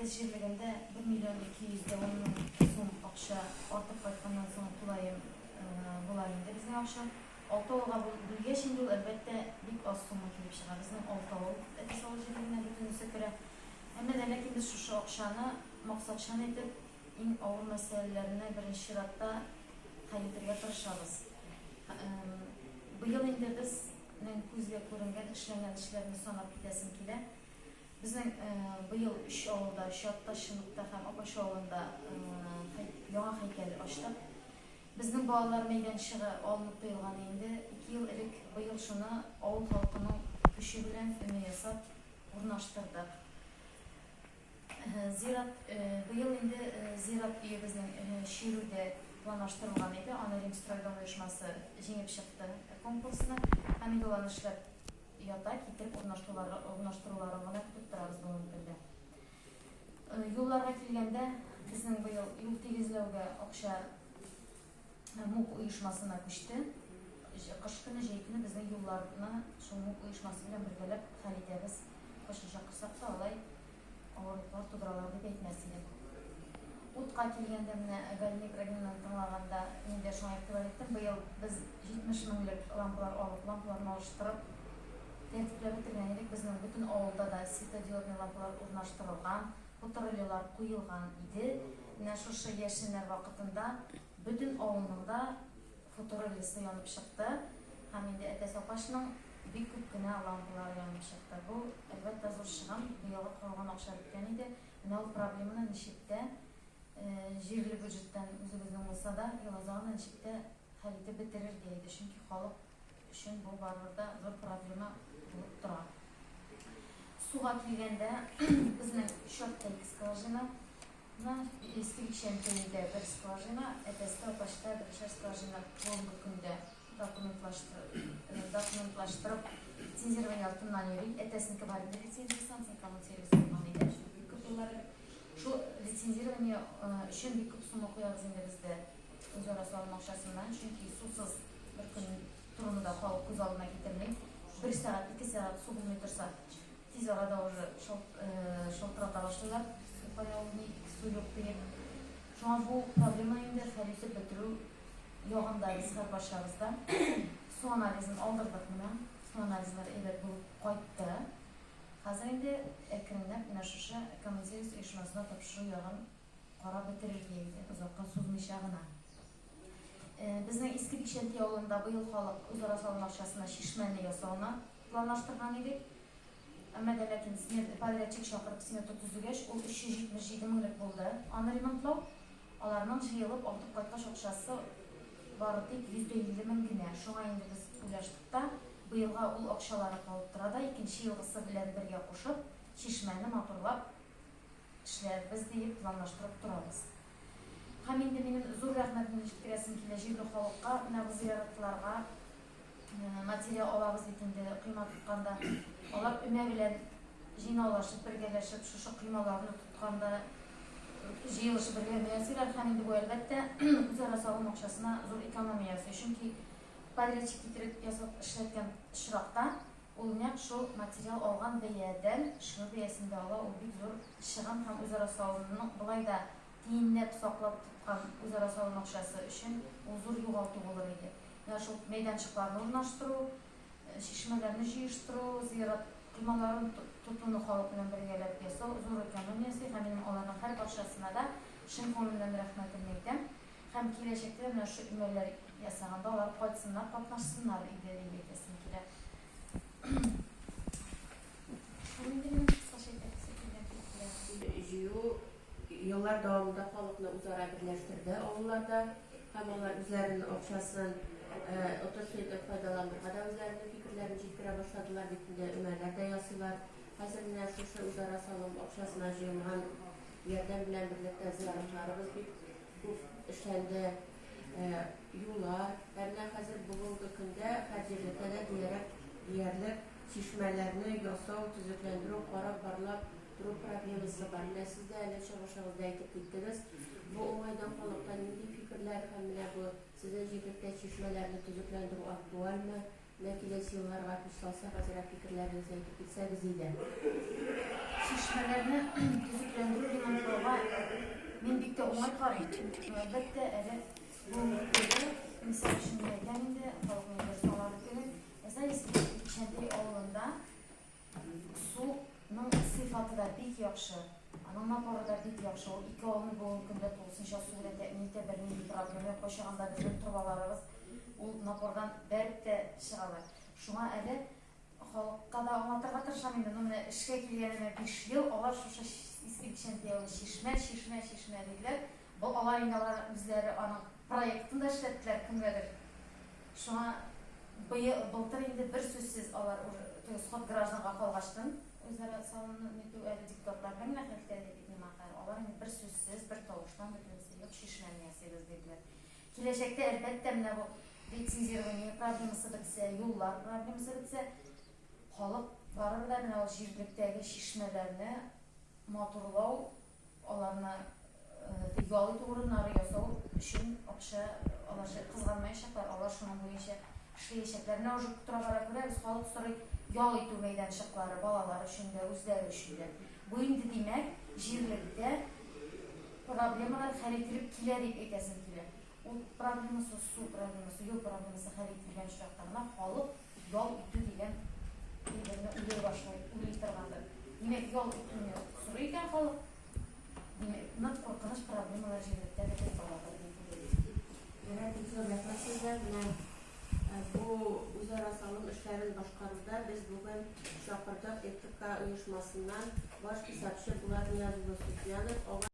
Merkez Şirliğinde 1 milyon 210 so'm akşa ortak qaytgandan so'ng tulayım bulayında bizning akşa 6 olga bulga şimdi elbette bik az so'mga kelib chiqadi. Bizning 6 ol etisol Şirliğine bütünüse göre. Ama demek ki biz şu akşanı maksatşan edip en ağır meselelerini birinci şiratda kayıtırga tırışabız. Bu yıl indi biz көзге көрінген işlenen işlerini sanap gidesim kile. Bizning bu yıl 3 avulda, 3 şınıqda ham Apaş avulunda yana heykeli açtık. Bizning bolalar meydanchig'i olinib qo'yilgan endi 2 yil ilk bu yil shuni avul xalqining kuchi bilan uni yasab o'rnashtirdik. Zirat bu yil endi Zirat uyi bizning Şiru'da planlashtirilgan edi. Anorim Stroydom uyushmasi jengib chiqdi konkursni. Hamid olan ishlab yotak getirib o'rnashtiruvlarini kutib turamiz bu kunda. Yo'llarga kelganda bizning bu yil yo'l tegizlovga o'xsha MUK uyushmasına ko'chdi. Qish kuni jeytini bizning yo'llarni shu MUK uyushmasi bilan birgalab hal etamiz. Qo'shimcha qilsak da olay og'riqlar tug'iralar deb aytmaslik. O'tqa kelganda mana Galnik Ragnani tanlaganda menda shuni aytib o'tdim. Bu yil biz 70 minglik lampalar olib, lampalarni alıştırib tertiblab o'tirgan edik. Bizning butun ovulda da svetodiodniy lampalar o'rnashtirilgan, fotorellar qo'yilgan edi. Mana shu yashinlar vaqtida butun ovulda fotorelisi yonib chiqdi. Ham endi Atas opashning bek ko'pgina lampalar yonib chiqdi. Bu albatta zo'r shig'im, bu yilga qolgan o'xshab ketgan edi. Mana bu problemani nishitda yerli budjetdan o'zimizning bo'lsa da yolg'on nishitda hal etib bitirir deydi. Chunki xalq uchun bu baribirda zo'r problema bo'lib turadi. Suga kelganda bizning shotdagi skvajina eski Kishenteyda bir skvajina, Atasda Opashda bir skvajina bugungi kunda dokumentlashtirib litsenzирование altından yürüyüp Atasniki var edi, litsenziyasini kamu servisi olgan edi. Şu litsenzирование üçün bir ko'p summa qo'yamiz endi bizda o'zaro salmoqchasidan, chunki suvsiz bir kun turumida qolib ko'z oldina keltirmaydi. 1 soat, 2 soat suv bo'lmay tursa, tez orada уже shiltirata boshlaydilar. Suv yo'q deb. Shunga bu problema endi hal etib bitiruv yog'inda biz har boshlamizda suv analizini oldirdik mana. Suv analizlari elat bo'lib qaytdi. Hozir endi ekrandan mana shu Kommunservis uyushmasina topshiriq yog'in qarab bitirilgan uzoqqa so'zmishag'ina. Bizning eski Kishentey ovulida bu yil xalq o'zaro salmoqchasini shishmani yasovni planlashtirgan edik. Ammo lekin podrachik chaqirib smeta tuzilgach, u 377 minglik bo'ldi. Uni remontlab, ularning yig'ilib ortib qaytgan o'xshasi boritik 150 mingina. Shunga endi biz o'ylashdik-da, bu yilga ul oqshalari qolib turadi. Ikkinchi yilg'isi bilan birga qo'shib, shishmani motorlab ishlaymiz deb planlashtirib turamiz. Ham endi mening zo'r rahmatimni yetkazim kelajak xalqqa, mana bu ziyoratlarga material olamiz deganda qiymat tutganda, ular umma bilan jinoolashib, birgalashib, shu qiymalarni tutganda jiyilishib birgalayapsizlar. Ham endi bu albatta o'zaro sog'liq o'xshasina zo'r ekonomiyasi. Chunki podrachik getirib yasab ishlatgan ishroqda o'lnaq shu material olgan beyadan shu beyasida ola u bir zo'r shig'im ham o'zaro sog'liqni bulayda tiyinlab saqlab tutgan o'zaro sog'liq o'xshasi uchun zo'r yo'g'altib bo'lar edi. Ya shu meydanchiqlarni o'rnashtiruv, shishmalarni yig'ishtiruv, ziyorat qiymalarni tutunni xalq bilan birgalab yasov zo'r ekonomiyasi. Ham men ularning har barchasina da shin qo'limdan rahmatimni aytaman. Ham kelajakda mana shu umarlar yasaganda ular qaytsinlar, qatnashsinlar edi deb aytasim keladi. Yıllar davamında xalqni o'zaro birlashtirdi. Ovullarda ham ular o'zlarining o'xshasin otosuyda foydalanib, o'zlarining fikrlarini yetkira boshladılar. Bitinde umarlar da yazılar. Hozir mana shu o'zaro salom o'xshasina yig'ilgan yerdan bilan birlikda ziyoratlarimiz ko'p ishlandı. Yo'llar, yana hozir bugungi kunda hajirlikda deyarli çeşmelerini yasov, tuzuklantirib, qarab barlab turib problemasi bor. Sizda hali chig'ishingizda aytib ketdingiz. Bu o'ng'aydan xalqdan nima fikrlar ham bu sizning yigitda çeşmelerini tuzuklantirib aktualmi? Kelesi yıllarga kusalsa hozir fikrlaringizni aytib ketsangiz edi. Çeşmelerini tuzuklantirib Ama karayın. Elbette evet. Bu ülkede misal şimdi kendinde halkın versiyonları gibi. Mesela içinde olduğunda su'nun sıfatı da bik yaxşı. Anın naporu da bik yaxşı. O iki oğlunu bu günde tolsunca su'da te'minite birinin bir problemi yok. Koşağında bizim turbalarımız o napordan berip de çıkarlar. Şuna evet halkka da anlatırga tırışam indi. Nümne işe kilgenime 5 yıl olar şu iski içinde şişme dediler. Bu alay inalar bizleri anın proyektinde işlettiler kimgedir. Şuna былтыр инде бер сүзсез алар сот гражданга калгаштын өзара салынып нетүү әле диктатлар белән хәтта димакар алар инде бер сүзсез бер тавыштан бөтенсе юк шишмәниясебез диделәр. Киләчәктә әлбәттә менә бу лицензирование проблемасы бетсә, юллар проблемасы бетсә, халык барыр да менә ул җирлектәге шишмәләрне матурлау, аларны ял итү урыннары ясау өчен акча алар кызганмаячаклар, алар шуның буенча эшләячәкләрне уже торалар күрәбез, халык сорый ял итү мәйданчыклары балалар өчен дә, үзләре өчен дә. Бу инде димәк, җирлектә проблемалар хәл ителеп килә дип әйтәсем килә. Ул проблемасы, су проблемасы, юл проблемасы хәл ителгән чакта гына халык ял итү дигән әйберне уйлый башлый, уйлый торгандыр. Димәк, ял итүне сорый икән халык. Димәк, нык куркыныч проблемалар җирлектә дә күп балалар дип уйлыйм. Bu uzara salım işlerin başkarında biz bugün Şapırdak Etika Uyuşmasından baş pisatçı Bulat Niyazlı Sütyanov